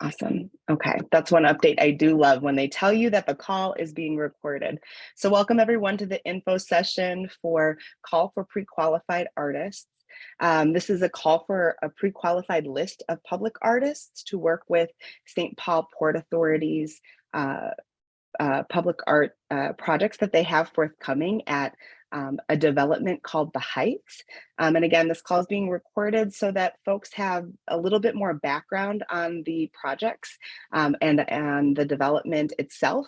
Awesome. Okay, that's one update I do love when they tell you that the call is being recorded. So welcome everyone to the info session for Call for Pre-Qualified Artists. This is a call for a pre-qualified list of public artists to work with St. Paul Port Authority's public art projects that they have forthcoming at a development called The Heights. And again, this call is being recorded so that folks have a little bit more background on the projects and the development itself.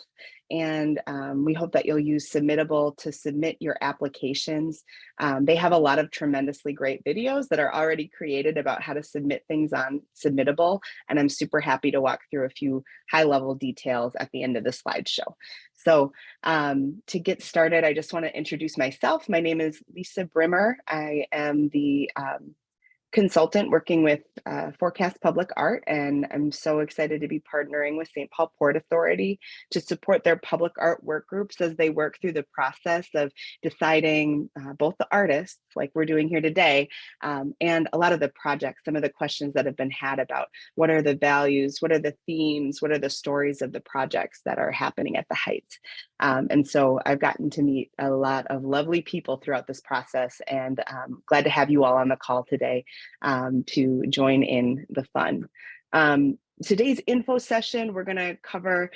And we hope that you'll use Submittable to submit your applications. They have a lot of tremendously great videos that are already created about how to submit things on Submittable. And I'm super happy to walk through a few high-level details at the end of the slideshow. So to get started, I just want to introduce myself. My name is Lisa Brimmer. I am the consultant working with Forecast Public Art, and I'm so excited to be partnering with St. Paul Port Authority to support their public art work groups as they work through the process of deciding both the artists, like we're doing here today, and a lot of the projects, some of the questions that have been had about what are the values, what are the themes, what are the stories of the projects that are happening at the Heights. And so I've gotten to meet a lot of lovely people throughout this process, and glad to have you all on the call today to join in the fun. Today's info session, we're going to cover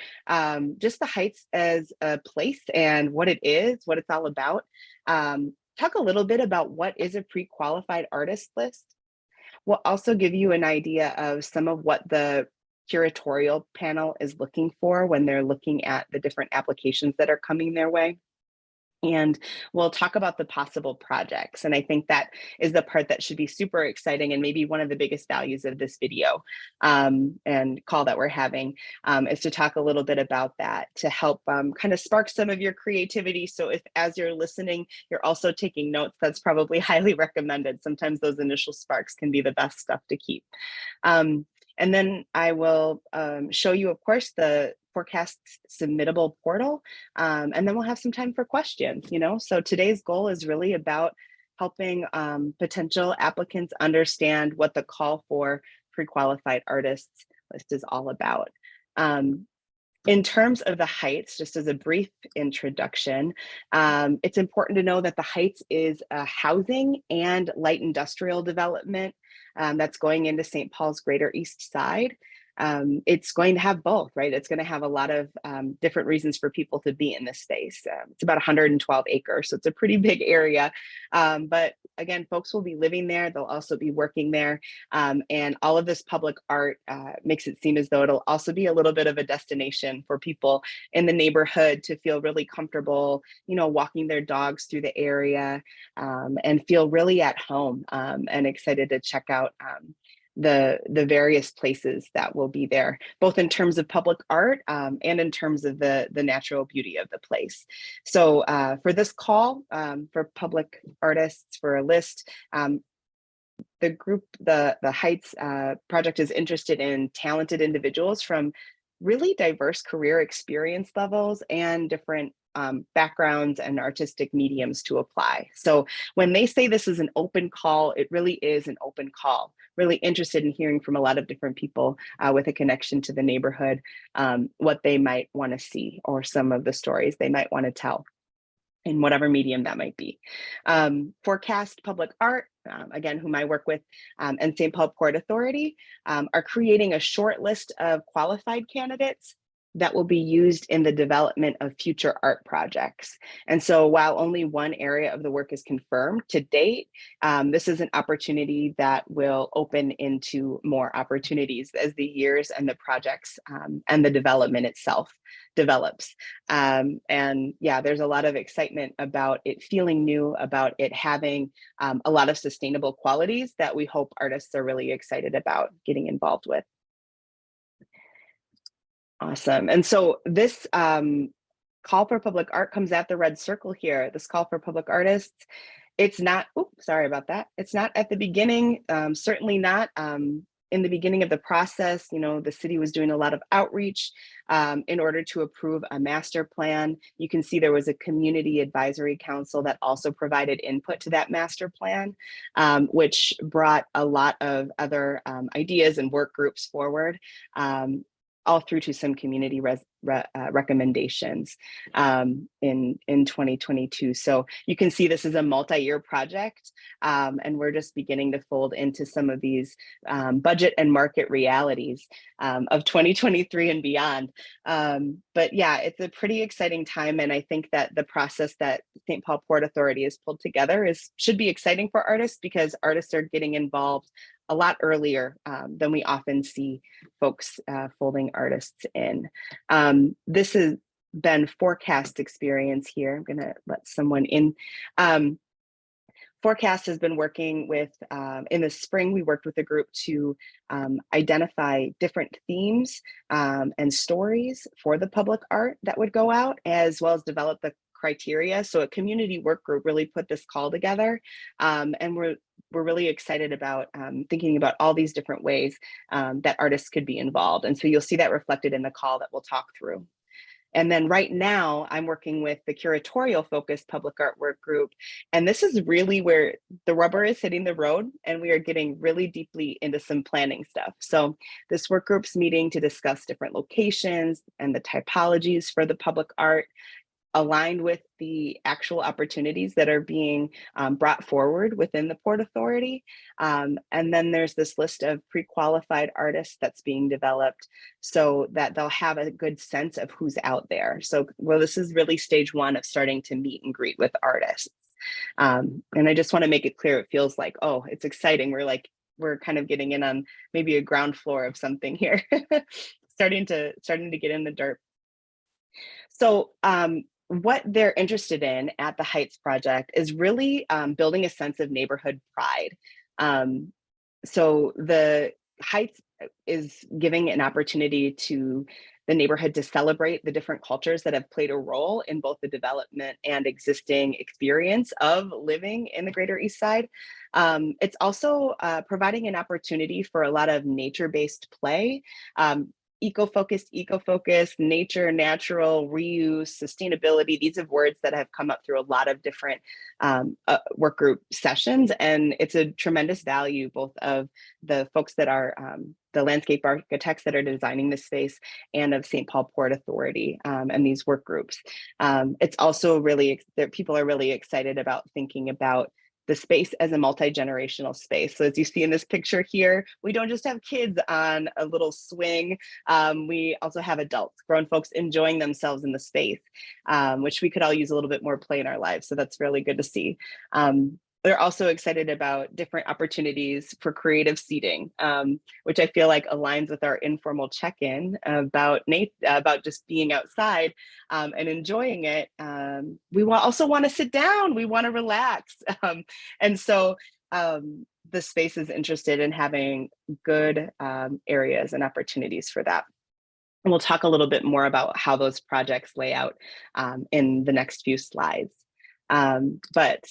just the Heights as a place and what it is, what it's all about. Talk a little bit about what is a pre-qualified artist list. We'll also give you an idea of some of what the curatorial panel is looking for when they're looking at the different applications that are coming their way. And we'll talk about the possible projects. And I think that is the part that should be super exciting and maybe one of the biggest values of this video and call that we're having is to talk a little bit about that to help kind of spark some of your creativity. So if as you're listening, you're also taking notes, that's probably highly recommended. Sometimes those initial sparks can be the best stuff to keep. And then I will show you, of course, the Forecast Submittable portal, and then we'll have some time for questions, So today's goal is really about helping potential applicants understand what the call for pre-qualified artists list is all about. In terms of the Heights, just as a brief introduction, it's important to know that the Heights is a housing and light industrial development that's going into St. Paul's Greater East Side. It's going to have both, right? It's going to have a lot of different reasons for people to be in this space. It's about 112 acres, so it's a pretty big area. But again, folks will be living there. They'll also be working there. And all of this public art makes it seem as though it'll also be a little bit of a destination for people in the neighborhood to feel really comfortable, walking their dogs through the area and feel really at home and excited to check out the various places that will be there, both in terms of public art and in terms of the natural beauty of the place. So for this call for public artists for a list, the group, the Heights project is interested in talented individuals from really diverse career experience levels and different backgrounds and artistic mediums to apply. So when they say this is an open call, it really is an open call. Really interested in hearing from a lot of different people with a connection to the neighborhood, what they might want to see or some of the stories they might want to tell in whatever medium that might be. Forecast Public Art, again, whom I work with, and St. Paul Port Authority are creating a short list of qualified candidates that will be used in the development of future art projects. And so while only one area of the work is confirmed to date, this is an opportunity that will open into more opportunities as the years and the projects and the development itself develops. And yeah, there's a lot of excitement about it feeling new, about it having a lot of sustainable qualities that we hope artists are really excited about getting involved with. Awesome. And so this call for public art comes at the red circle here. This call for public artists, it's not, oops, sorry about that. It's not at the beginning, certainly not in the beginning of the process, the city was doing a lot of outreach in order to approve a master plan. You can see there was a community advisory council that also provided input to that master plan, which brought a lot of other ideas and work groups forward, all through to some community recommendations in 2022. So you can see this is a multi-year project, and we're just beginning to fold into some of these budget and market realities of 2023 and beyond. But yeah, it's a pretty exciting time, and I think that the process that St. Paul Port Authority has pulled together should be exciting for artists, because artists are getting involved a lot earlier than we often see folks folding artists in. This has been Forecast experience here. I'm gonna let someone in. Forecast has been working with, in the spring, we worked with a group to identify different themes and stories for the public art that would go out, as well as develop the criteria. So a community work group really put this call together, and we're really excited about thinking about all these different ways that artists could be involved. And so you'll see that reflected in the call that we'll talk through. And then right now I'm working with the curatorial focused public art work group. And this is really where the rubber is hitting the road, and we are getting really deeply into some planning stuff. So this work group's meeting to discuss different locations and the typologies for the public art, aligned with the actual opportunities that are being brought forward within the Port Authority. And then there's this list of pre-qualified artists that's being developed so that they'll have a good sense of who's out there. So, well, this is really stage one of starting to meet and greet with artists. And I just want to make it clear, it feels like, oh, it's exciting. We're kind of getting in on maybe a ground floor of something here, starting to get in the dirt. So what they're interested in at the Heights Project is really building a sense of neighborhood pride. So the Heights is giving an opportunity to the neighborhood to celebrate the different cultures that have played a role in both the development and existing experience of living in the Greater East Side. It's also providing an opportunity for a lot of nature-based play. Eco-focused, nature, natural, reuse, sustainability. These are words that have come up through a lot of different work group sessions. And it's a tremendous value, both of the folks that are the landscape architects that are designing this space, and of St. Paul Port Authority and these work groups. It's also really, people are really excited about thinking about the space as a multi-generational space. So as you see in this picture here, we don't just have kids on a little swing. We also have adults, grown folks enjoying themselves in the space, which we could all use a little bit more play in our lives. So that's really good to see. They're also excited about different opportunities for creative seating, which I feel like aligns with our informal check-in about just being outside and enjoying it. We also want to sit down, we want to relax. And so the space is interested in having good areas and opportunities for that. And we'll talk a little bit more about how those projects lay out in the next few slides. But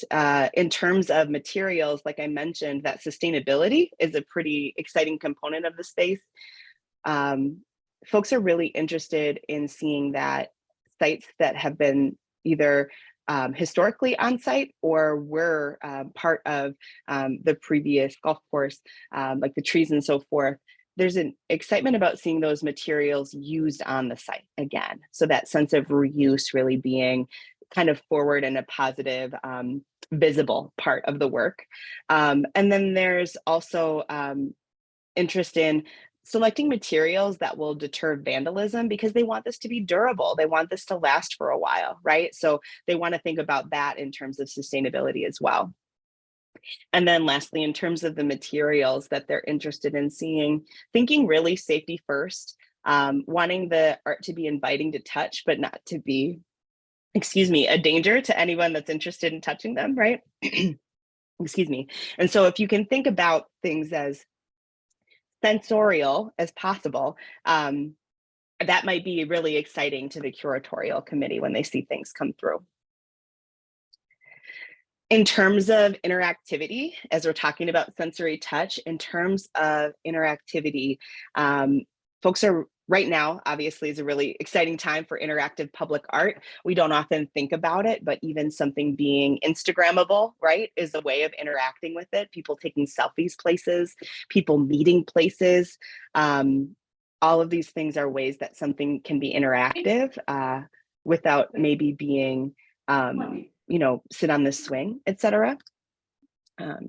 in terms of materials, like I mentioned, that sustainability is a pretty exciting component of the space. Folks are really interested in seeing that sites that have been either historically on site or were part of the previous golf course, like the trees and so forth. There's an excitement about seeing those materials used on the site again. So that sense of reuse really being kind of forward and a positive, visible part of the work. And then there's also interest in selecting materials that will deter vandalism, because they want this to be durable. They want this to last for a while, right? So they want to think about that in terms of sustainability as well. And then lastly, in terms of the materials that they're interested in seeing, thinking really safety first, wanting the art to be inviting to touch, but not to be, excuse me, a danger to anyone that's interested in touching them, right? Excuse me. And so if you can think about things as sensorial as possible, that might be really exciting to the curatorial committee when they see things come through. In terms of interactivity, as we're talking about sensory touch, in terms of interactivity, folks are right now, obviously, is a really exciting time for interactive public art. We don't often think about it, but even something being Instagrammable, right, is a way of interacting with it. People taking selfies places, people meeting places. All of these things are ways that something can be interactive without maybe being you know, sit on the swing, etc.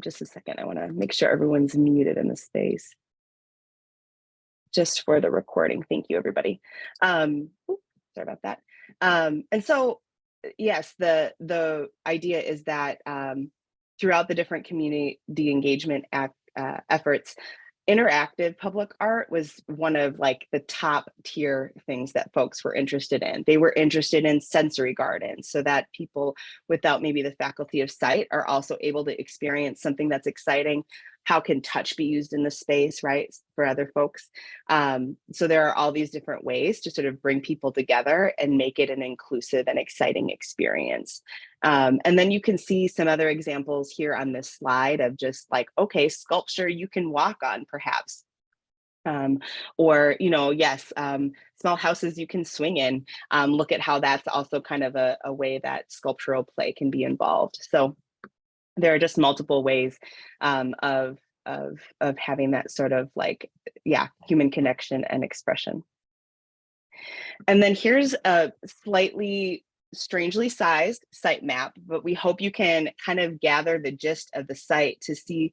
Just a second, I want to make sure everyone's muted in the space. Just for the recording. Thank you, everybody. Sorry about that. And so, yes, the idea is that throughout the different community engagement efforts, interactive public art was one of like the top tier things that folks were interested in. They were interested in sensory gardens so that people without maybe the faculty of sight are also able to experience something that's exciting. How can touch be used in the space, right, for other folks? So there are all these different ways to sort of bring people together and make it an inclusive and exciting experience. And then you can see some other examples here on this slide of just like, okay, sculpture you can walk on perhaps. Or, you know, yes, small houses you can swing in. Look at how that's also kind of a way that sculptural play can be involved. So there are just multiple ways of having that sort of like, yeah, human connection and expression. And then here's a slightly strangely sized site map, but we hope you can kind of gather the gist of the site to see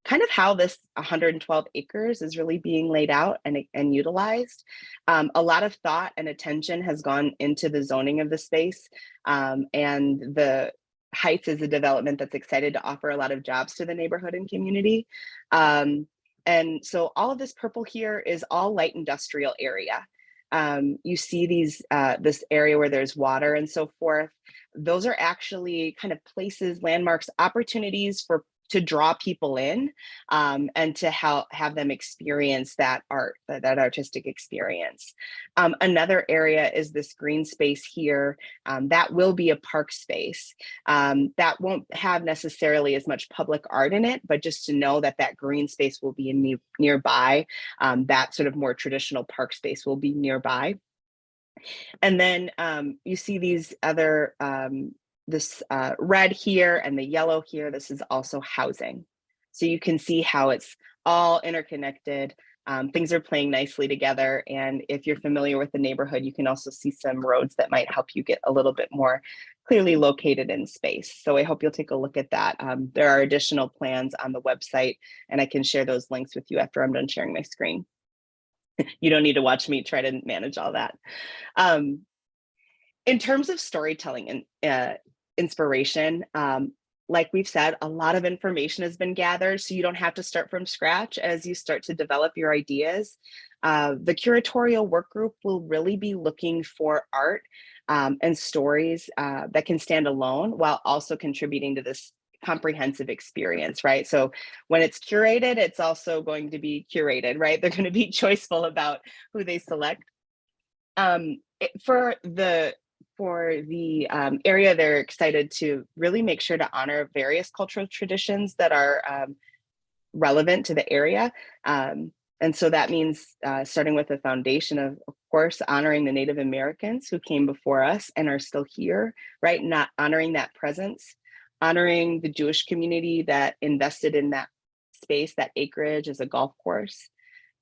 kind of how this 112 acres is really being laid out and utilized. A lot of thought and attention has gone into the zoning of the space, and the Heights is a development that's excited to offer a lot of jobs to the neighborhood and community. And so all of this purple here is all light industrial area. You see these this area where there's water and so forth. Those are actually kind of places, landmarks, opportunities to draw people in and to have them experience that art, that artistic experience. Another area is this green space here. That will be a park space. That won't have necessarily as much public art in it, but just to know that that green space will be nearby, that sort of more traditional park space will be nearby. And then you see these other, this red here and the yellow here, this is also housing. So you can see how it's all interconnected. Things are playing nicely together. And if you're familiar with the neighborhood, you can also see some roads that might help you get a little bit more clearly located in space. So I hope you'll take a look at that. There are additional plans on the website, and I can share those links with you after I'm done sharing my screen. You don't need to watch me try to manage all that. In terms of storytelling and inspiration, like we've said, a lot of information has been gathered, so you don't have to start from scratch as you start to develop your ideas. The curatorial work group will really be looking for art and stories that can stand alone while also contributing to this comprehensive experience, right? So when it's curated, it's also going to be curated, right? They're going to be choiceful about who they select. For the area, they're excited to really make sure to honor various cultural traditions that are relevant to the area. And so that means starting with the foundation of course, honoring the Native Americans who came before us and are still here, right? Not honoring that presence, honoring the Jewish community that invested in that space, that acreage as a golf course,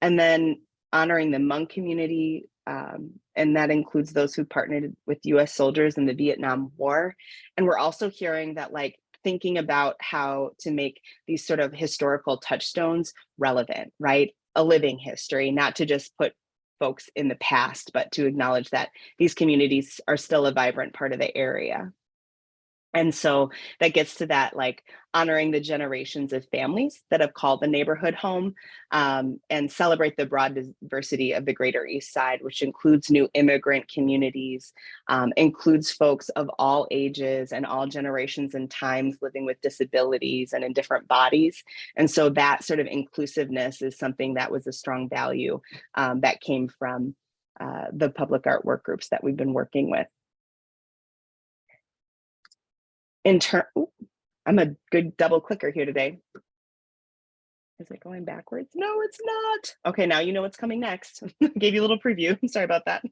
and then honoring the Hmong community, and that includes those who partnered with US soldiers in the Vietnam War. And we're also hearing that like thinking about how to make these sort of historical touchstones relevant, right? A living history, not to just put folks in the past, but to acknowledge that these communities are still a vibrant part of the area. And so that gets to that, like honoring the generations of families that have called the neighborhood home, and celebrate the broad diversity of the Greater East Side, which includes new immigrant communities, includes folks of all ages and all generations and times living with disabilities and in different bodies. And so that sort of inclusiveness is something that was a strong value that came from the public art work groups that we've been working with. I'm a good double clicker here today. Is it going backwards? No, it's not. Okay, now you know what's coming next. Gave you a little preview. Sorry about that.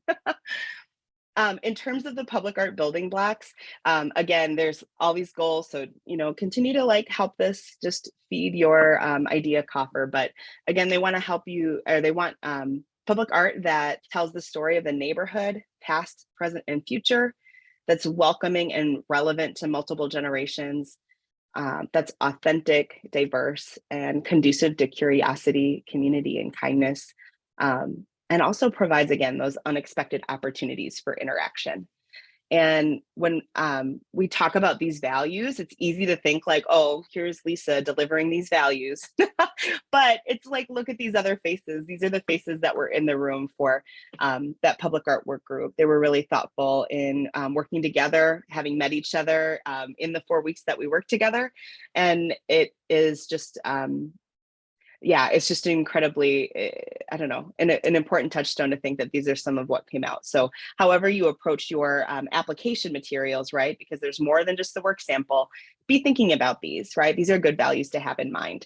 In terms of the public art building blocks, again, there's all these goals. So, continue to like help this just feed your idea coffer. But again, they want to help you, or they want public art that tells the story of the neighborhood, past, present, and future, that's welcoming and relevant to multiple generations, that's authentic, diverse, and conducive to curiosity, community, and kindness. And also provides, again, those unexpected opportunities for interaction. And when we talk about these values, it's easy to think like, oh, here's Lisa delivering these values. But it's like, look at these other faces. These are the faces that were in the room for that public art work group. They were really thoughtful in working together, having met each other in the 4 weeks that we worked together. And it is just, yeah, it's just incredibly, I don't know, an important touchstone to think that these are some of what came out. So however you approach your application materials, right, because there's more than just the work sample, be thinking about these, right? These are good values to have in mind.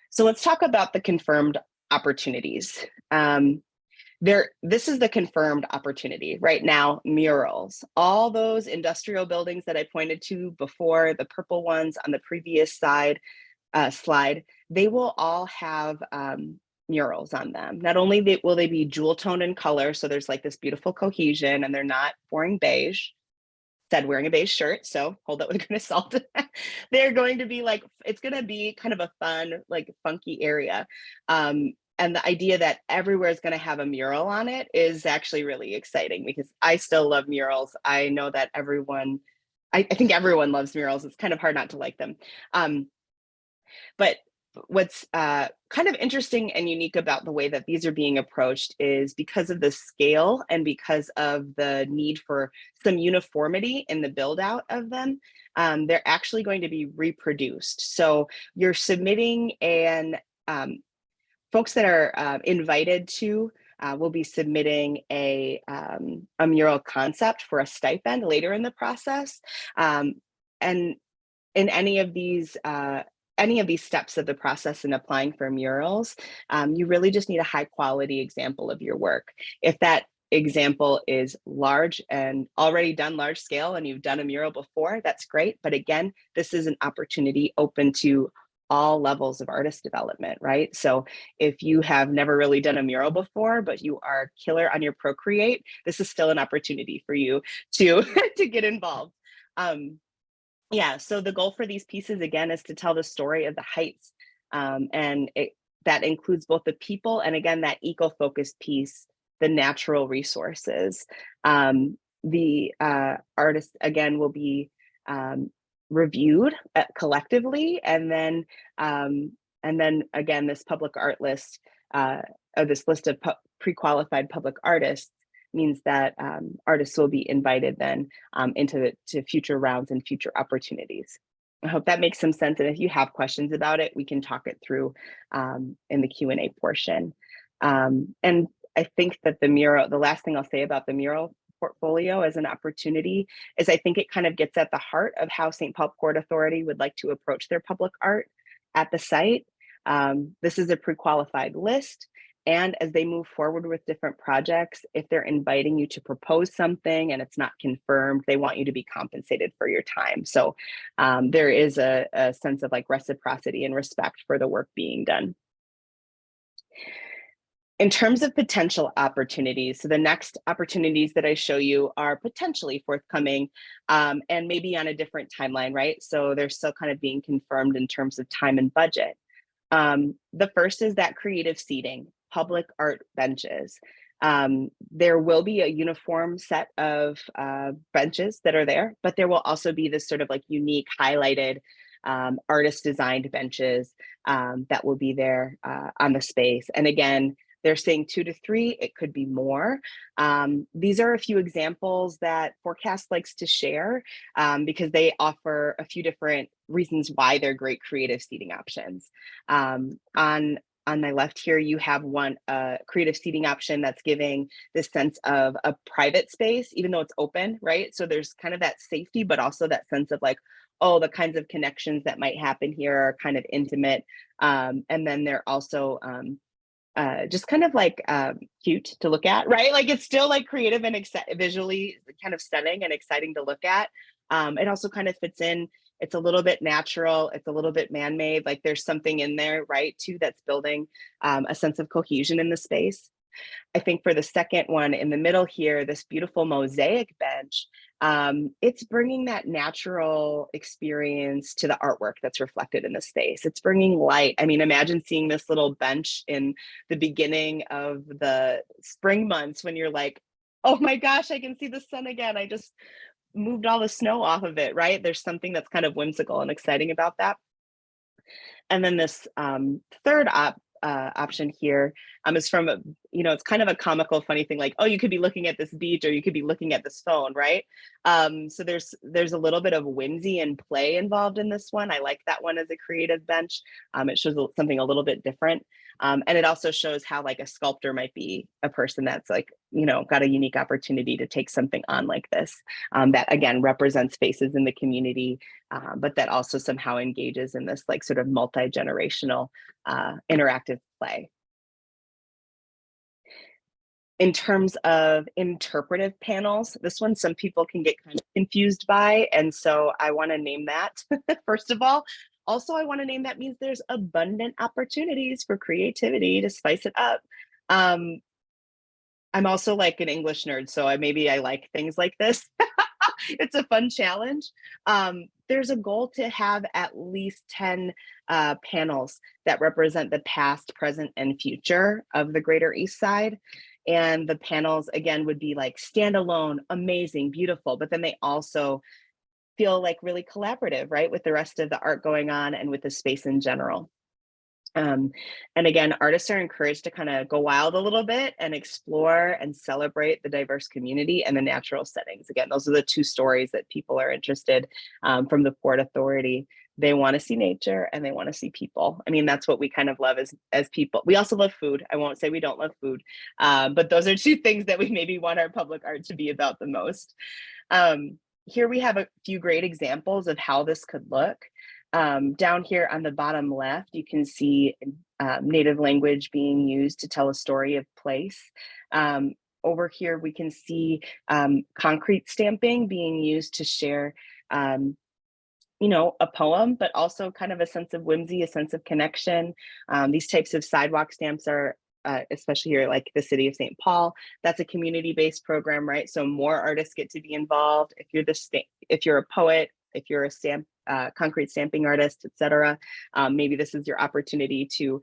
So let's talk about the confirmed opportunities. This is the confirmed opportunity right now. Murals, all those industrial buildings that I pointed to before, the purple ones on the previous slide, they will all have murals on them. Not only will they be jewel toned in color, so there's like this beautiful cohesion, and they're not wearing beige. Said wearing a beige shirt, so hold that with a grain of salt. They're going to be like, it's going to be kind of a fun, like funky area. And the idea that everywhere is going to have a mural on it is actually really exciting, because I still love murals. I know that I think everyone loves murals. It's kind of hard not to like them. But what's kind of interesting and unique about the way that these are being approached is because of the scale and because of the need for some uniformity in the build out of them, they're actually going to be reproduced. So you're submitting, and folks that are invited to will be submitting a mural concept for a stipend later in the process. And in any of these steps of the process in applying for murals, you really just need a high quality example of your work. If that example is large and already done large scale and you've done a mural before, that's great. But again, this is an opportunity open to all levels of artist development, right? So if you have never really done a mural before, but you are killer on your Procreate, this is still an opportunity for you to, to get involved. Yeah, so the goal for these pieces, again, is to tell the story of the Heights. And that includes both the people and, again, that eco-focused piece, the natural resources. The artists, again, will be reviewed collectively. And then again, this public art list, or this list of pre-qualified public artists, means that artists will be invited then into future rounds and future opportunities. I hope that makes some sense. And if you have questions about it, we can talk it through in the Q&A portion. And I think that the last thing I'll say about the mural portfolio as an opportunity is I think it kind of gets at the heart of how St. Paul Port Authority would like to approach their public art at the site. This is a pre-qualified list. And as they move forward with different projects, if they're inviting you to propose something and it's not confirmed, they want you to be compensated for your time. So there is a sense of like reciprocity and respect for the work being done. In terms of potential opportunities, so the next opportunities that I show you are potentially forthcoming and maybe on a different timeline, right? So they're still kind of being confirmed in terms of time and budget. The first is that creative seating, public art benches. There will be a uniform set of benches that are there, but there will also be this sort of like unique highlighted artist designed benches that will be there on the space. And again, they're saying 2 to 3, it could be more. These are a few examples that Forecast likes to share because they offer a few different reasons why they're great creative seating options. On my left here, you have one creative seating option that's giving this sense of a private space, even though it's open, right? So there's kind of that safety, but also that sense of like, oh, the kinds of connections that might happen here are kind of intimate. And then they're also just kind of like cute to look at, right? Like it's still like creative and visually kind of stunning and exciting to look at. It also kind of fits in. It's a little bit natural. It's a little bit man-made. Like there's something in there, right, too, that's building a sense of cohesion in the space. I think for the second one in the middle here, this beautiful mosaic bench, it's bringing that natural experience to the artwork that's reflected in the space. It's bringing light. I mean, imagine seeing this little bench in the beginning of the spring months when you're like, oh my gosh, I can see the sun again. I just moved all the snow off of it, right? There's something that's kind of whimsical and exciting about that. And then this third option here is from a, it's kind of a comical, funny thing, like, oh, you could be looking at this beach or you could be looking at this phone, right? So there's a little bit of whimsy and play involved in this one. I like that one as a creative bench. It shows something a little bit different. And it also shows how like a sculptor might be a person that's like, got a unique opportunity to take something on like this, that again represents spaces in the community, but that also somehow engages in this like sort of multi-generational interactive play. In terms of interpretive panels, this one some people can get kind of confused by, and so I want to name that first of all. Also, I want to name that means there's abundant opportunities for creativity to spice it up. I'm also like an English nerd, so maybe I like things like this. It's a fun challenge. There's a goal to have at least 10 panels that represent the past, present, and future of the Greater East Side. And the panels, again, would be like standalone, amazing, beautiful, but then they also feel like really collaborative, right, with the rest of the art going on and with the space in general. And again, artists are encouraged to kind of go wild a little bit and explore and celebrate the diverse community and the natural settings. Again, those are the two stories that people are interested from the Port Authority. They want to see nature and they want to see people. I mean, that's what we kind of love as people. We also love food. I won't say we don't love food, but those are two things that we maybe want our public art to be about the most. Here we have a few great examples of how this could look. Down here on the bottom left, you can see native language being used to tell a story of place. Over here, we can see concrete stamping being used to share, a poem, but also kind of a sense of whimsy, a sense of connection. These types of sidewalk stamps are especially here, like the city of St. Paul, that's a community-based program, right? So more artists get to be involved. If you're a poet, if you're a concrete stamping artist, etc., maybe this is your opportunity to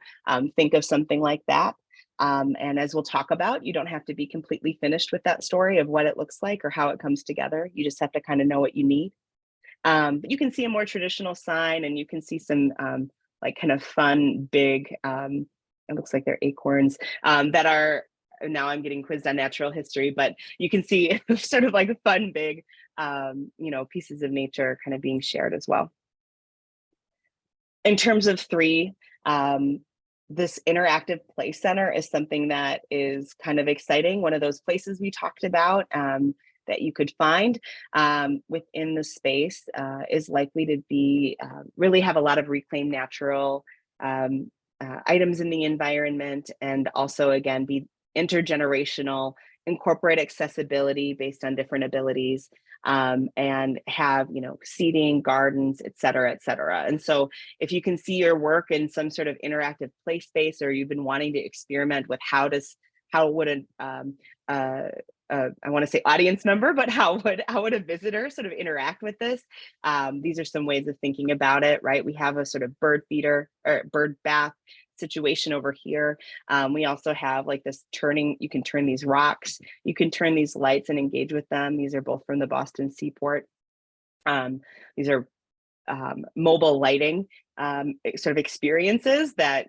think of something like that. And as we'll talk about, you don't have to be completely finished with that story of what it looks like or how it comes together. You just have to kind of know what you need. But you can see a more traditional sign, and you can see some like kind of fun, big, it looks like they're acorns that are, now I'm getting quizzed on natural history, but you can see sort of like fun, big, pieces of nature kind of being shared as well. In terms of 3, this interactive play center is something that is kind of exciting. One of those places we talked about that you could find within the space is likely to be really have a lot of reclaimed natural items in the environment, and also again be intergenerational, incorporate accessibility based on different abilities, and have seating, gardens, et cetera, et cetera. And so if you can see your work in some sort of interactive play space, or you've been wanting to experiment with how would I want to say audience member, but how would a visitor sort of interact with this? These are some ways of thinking about it, right? We have a sort of bird feeder or bird bath situation over here. We also have like this turning, you can turn these rocks, you can turn these lights and engage with them. These are both from the Boston Seaport. These are mobile lighting sort of experiences that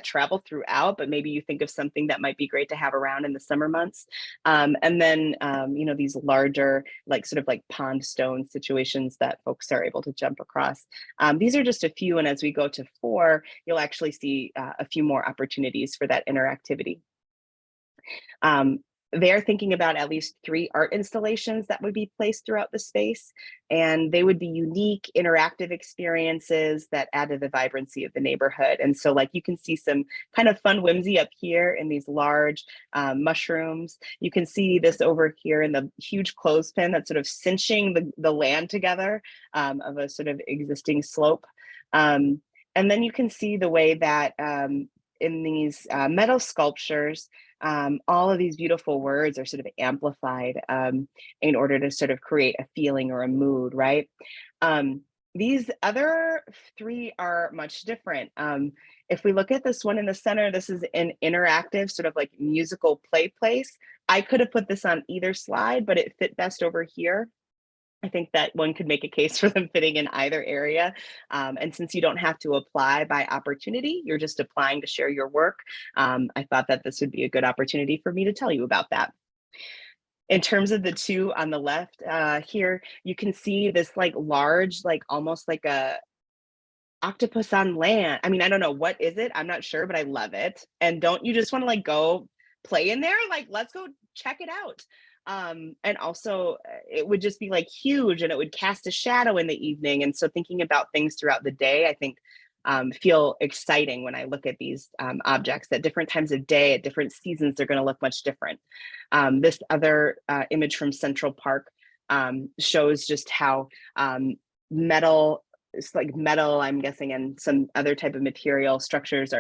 travel throughout, but maybe you think of something that might be great to have around in the summer months. And then, these larger, like sort of like pond stone situations that folks are able to jump across. These are just a few. And as we go to 4, you'll actually see a few more opportunities for that interactivity. they're thinking about at least 3 art installations that would be placed throughout the space, and they would be unique, interactive experiences that add to the vibrancy of the neighborhood. And so, like, you can see some kind of fun whimsy up here in these large mushrooms. You can see this over here in the huge clothespin that's sort of cinching the land together of a sort of existing slope. And then you can see the way that in these metal sculptures, all of these beautiful words are sort of amplified in order to sort of create a feeling or a mood, right? These other 3 are much different. If we look at this one in the center, this is an interactive sort of like musical play place. I could have put this on either slide, but it fit best over here. I think that one could make a case for them fitting in either area. And since you don't have to apply by opportunity, you're just applying to share your work, I thought that this would be a good opportunity for me to tell you about that. In terms of the 2 on the left here, you can see this like large, like almost like a octopus on land. I mean, I don't know, what is it? I'm not sure, but I love it. And don't you just want to like go play in there? Like, let's go check it out. And also it would just be like huge and it would cast a shadow in the evening. And so thinking about things throughout the day, I think feel exciting when I look at these objects at different times of day, at different seasons, they're going to look much different. This other image from Central Park shows just how metal, it's like metal, I'm guessing, and some other type of material structures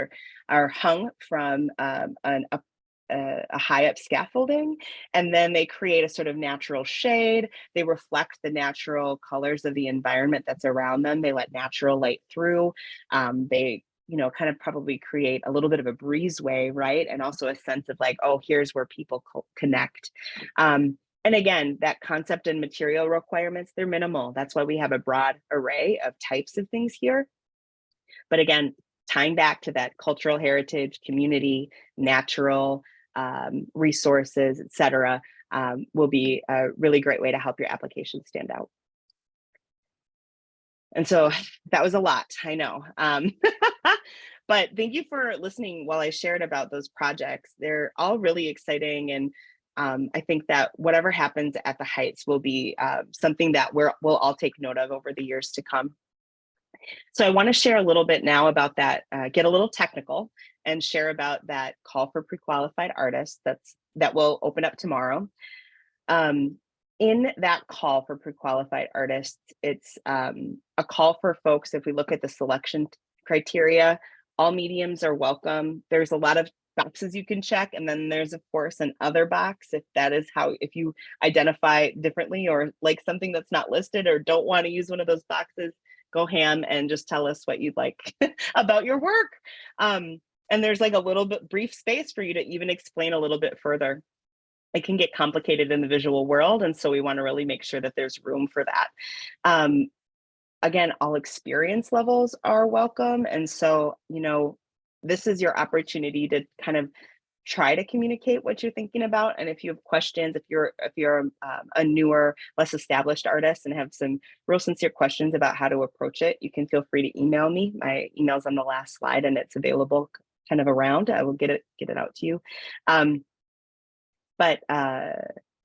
are hung from a high up scaffolding, and then they create a sort of natural shade. They reflect the natural colors of the environment that's around them. They let natural light through. They, you know, kind of probably create a little bit of a breezeway, right? And also a sense of like, oh, here's where people connect. And again, that concept and material requirements, they're minimal. That's why we have a broad array of types of things here. But again, tying back to that cultural heritage, community, natural resources, et cetera, will be a really great way to help your application stand out. And so that was a lot, I know. But thank you for listening while I shared about those projects. They're all really exciting, and I think that whatever happens at the Heights will be something that we'll all take note of over the years to come. So I want to share a little bit now about that, get a little technical, and share about that call for pre-qualified artists that will open up tomorrow. In that call for pre-qualified artists, it's a call for folks. If we look at the selection criteria, all mediums are welcome. There's a lot of boxes you can check, and then there's of course an other box if that is how, if you identify differently or like something that's not listed or don't want to use one of those boxes, go ham and just tell us what you'd like about your work. And there's like a little bit brief space for you to even explain a little bit further. It can get complicated in the visual world, and so we want to really make sure that there's room for that. Again, all experience levels are welcome, and so, you know, this is your opportunity to kind of try to communicate what you're thinking about. And if you have questions, if you're a newer, less established artist and have some real sincere questions about how to approach it, you can feel free to email me. My email's on the last slide and it's available kind of around. I will get it out to you.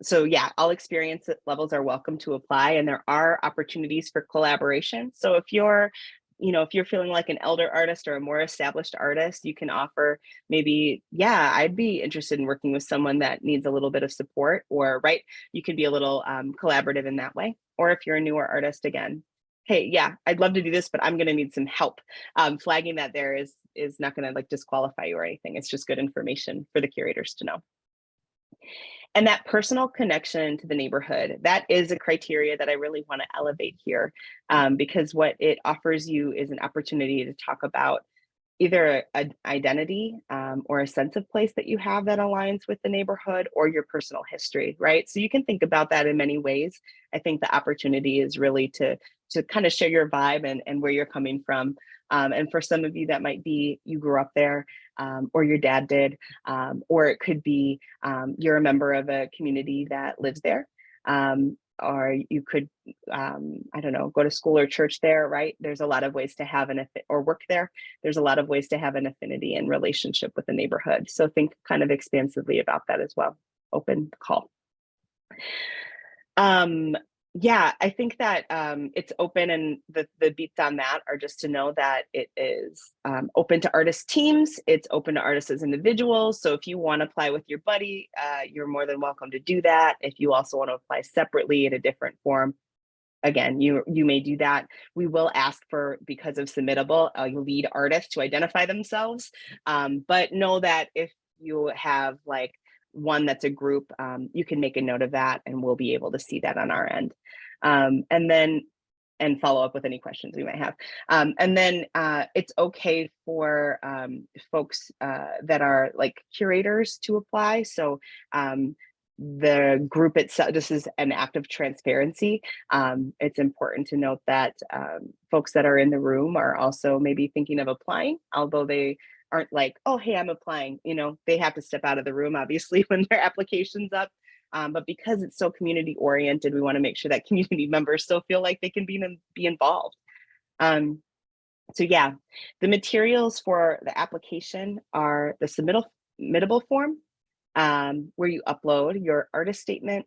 So yeah, all experience levels are welcome to apply, and there are opportunities for collaboration. So if you're feeling like an elder artist or a more established artist, you can offer maybe, yeah, I'd be interested in working with someone that needs a little bit of support, or right, you can be a little collaborative in that way. Or if you're a newer artist, again, hey, yeah, I'd love to do this, but I'm going to need some help. Flagging that there is not going to like disqualify you or anything. It's just good information for the curators to know. And that personal connection to the neighborhood, that is a criteria that I really want to elevate here, because what it offers you is an opportunity to talk about either an identity or a sense of place that you have that aligns with the neighborhood, or your personal history, right? So you can think about that in many ways. I think the opportunity is really to kind of share your vibe and where you're coming from. And for some of you, that might be you grew up there, or your dad did, or it could be you're a member of a community that lives there, or you could, I don't know, go to school or church there, right? There's a lot of ways to have or work there. There's a lot of ways to have an affinity and relationship with the neighborhood. So think kind of expansively about that as well. open the call. Yeah, I think that it's open, and the beats on that are just to know that it is open to artist teams. It's open to artists as individuals. So if you want to apply with your buddy, you're more than welcome to do that. If you also want to apply separately in a different form, again, you may do that. We will ask for, because of submittable, a lead artist to identify themselves. But know that if you have like one that's a group, you can make a note of that, and we'll be able to see that on our end. And follow up with any questions we might have. And then it's okay for folks that are like curators to apply. So the group itself, this is an act of transparency. It's important to note that folks that are in the room are also maybe thinking of applying, although they aren't like, oh, hey, I'm applying. You know, they have to step out of the room, obviously, when their application's up. But because it's so community oriented, we want to make sure that community members still feel like they can be involved. So yeah, the materials for the application are the submittable form, where you upload your artist statement,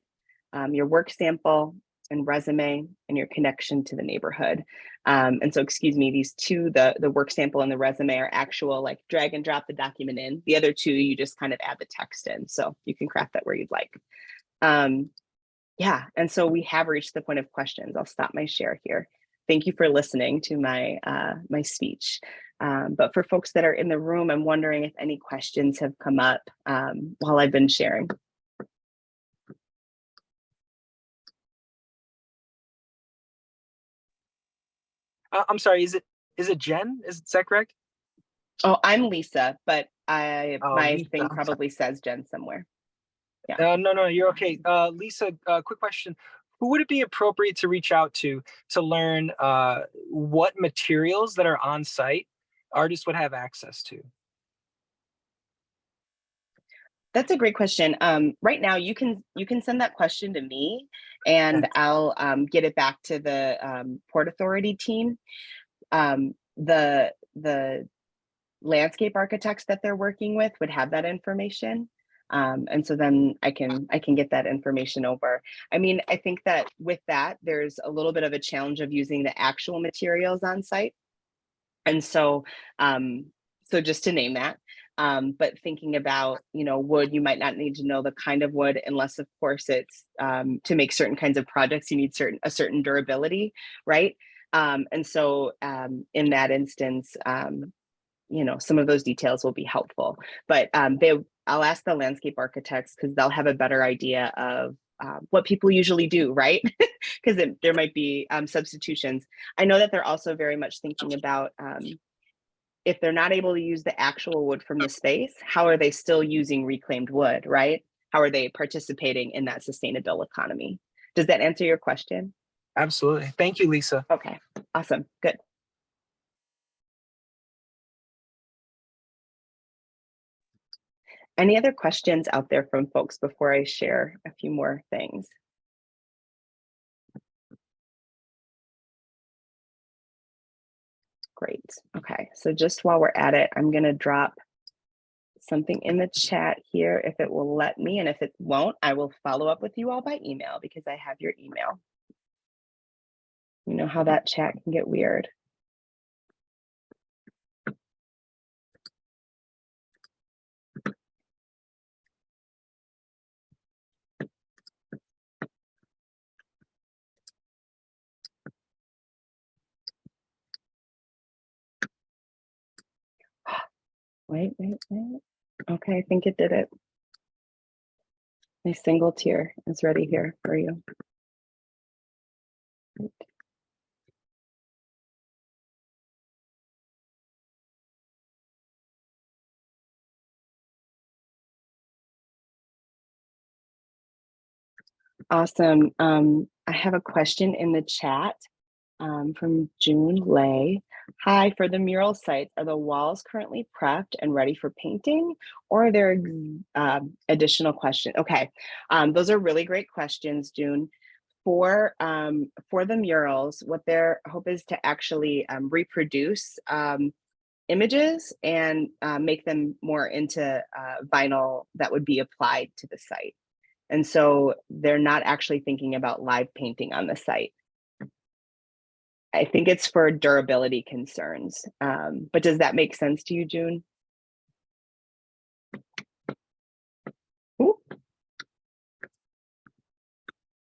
your work sample and resume, and your connection to the neighborhood. And so, excuse me, these two, the work sample and the resume, are actual, like, drag and drop the document in. The other two, you just kind of add the text in. So you can craft that where you'd like. Yeah, and so we have reached the point of questions. I'll stop my share here. Thank you for listening to my my speech. But for folks that are in the room, I'm wondering if any questions have come up while I've been sharing. I'm sorry, is it Jen? Is that correct? Oh, I'm Lisa, but my Lisa, thing probably says Jen somewhere. Yeah. No, you're okay. Lisa, quick question. Who would it be appropriate to reach out to learn what materials that are on site artists would have access to? That's a great question. Right now, you can send that question to me, and I'll get it back to the Port Authority team. The landscape architects that they're working with would have that information, and so then I can get that information over. I mean, I think that with that, there's a little bit of a challenge of using the actual materials on site, and so so just to name that. But thinking about, you know, wood, you might not need to know the kind of wood, unless of course it's to make certain kinds of projects, you need a certain durability, right? And so in that instance, you know, some of those details will be helpful. But I'll ask the landscape architects, because they'll have a better idea of what people usually do, right? Because there might be substitutions. I know that they're also very much thinking about if they're not able to use the actual wood from the space, how are they still using reclaimed wood, right? How are they participating in that sustainable economy? Does that answer your question? Absolutely. Thank you, Lisa. Okay, awesome, good. Any other questions out there from folks before I share a few more things? Great. Okay, so just while we're at it, I'm going to drop something in the chat here if it will let me, and if it won't, I will follow up with you all by email, because I have your email. You know how that chat can get weird. Wait. Okay, I think it did it. My single tier is ready here for you. Awesome. I have a question in the chat from June Lay. Hi, for the mural sites, are the walls currently prepped and ready for painting, or are there additional questions? Okay, those are really great questions, June. For the murals, what their hope is to actually reproduce images and make them more into vinyl that would be applied to the site. And so they're not actually thinking about live painting on the site. I think it's for durability concerns. But does that make sense to you, June? Ooh.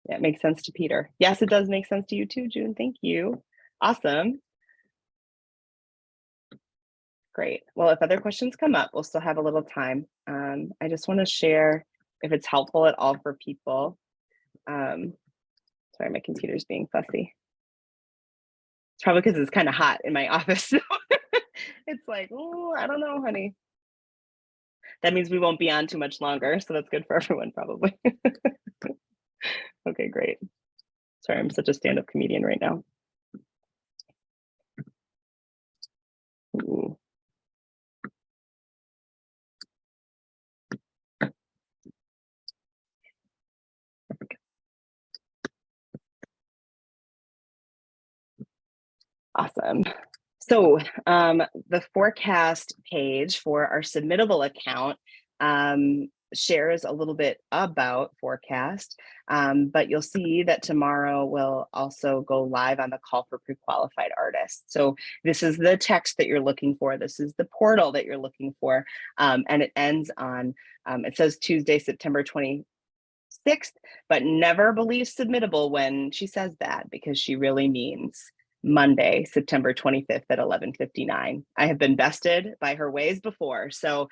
Yeah, it makes sense to Peter. Yes, it does make sense to you too, June. Thank you. Awesome. Great. Well, if other questions come up, we'll still have a little time. I just want to share if it's helpful at all for people. Sorry, my computer's being fussy. It's probably because it's kind of hot in my office. So it's like, oh, I don't know, honey. That means we won't be on too much longer. So that's good for everyone, probably. Okay, great. Sorry, I'm such a stand-up comedian right now. Ooh. Awesome. So the forecast page for our submittable account shares a little bit about forecast, but you'll see that tomorrow will also go live on the call for pre-qualified artists. So this is the text that you're looking for. This is the portal that you're looking for. And it ends on, it says Tuesday, September 26th, but never believe submittable when she says that, because she really means Monday, September 25th at 11:59. I have been bested by her ways before, so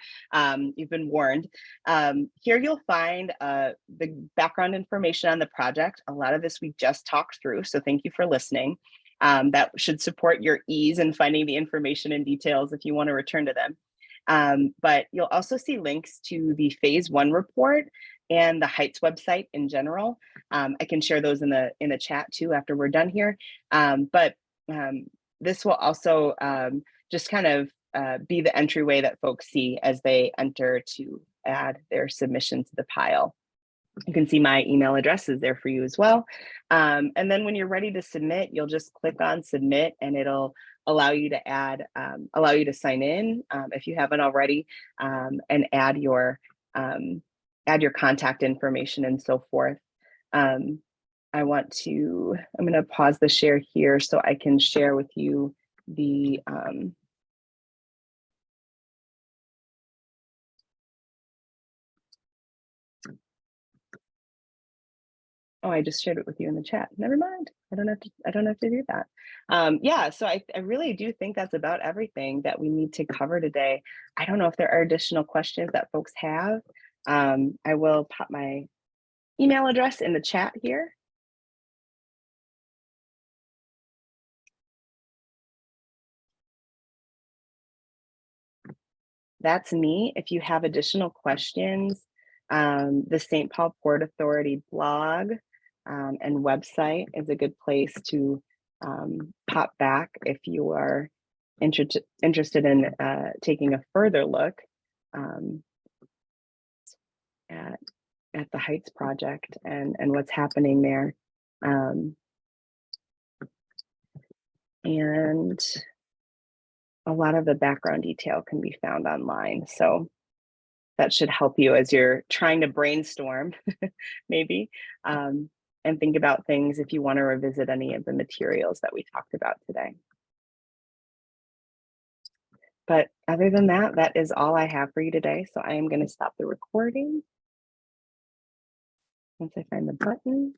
you've been warned. Here you'll find the background information on the project. A lot of this we just talked through, so thank you for listening. That should support your ease in finding the information and details if you want to return to them. But you'll also see links to the phase 1 report and the Heights website in general. I can share those in the chat too after we're done here. But this will also just kind of be the entryway that folks see as they enter to add their submission to the pile. You can see my email address is there for you as well. And then when you're ready to submit, you'll just click on submit and it'll allow you to add, allow you to sign in if you haven't already, and add your contact information and so forth. I'm going to pause the share here so I can share with you the, oh, I just shared it with you in the chat. Never mind. I don't have to do that. Yeah, so I really do think that's about everything that we need to cover today. I don't know if there are additional questions that folks have. I will pop my email address in the chat here. That's me. If you have additional questions, the St. Paul Port Authority blog and website is a good place to pop back if you are interested in taking a further look at the Heights project and what's happening there. And a lot of the background detail can be found online. So that should help you as you're trying to brainstorm, maybe, and think about things if you want to revisit any of the materials that we talked about today. But other than that, that is all I have for you today. So I am going to stop the recording once I find the button.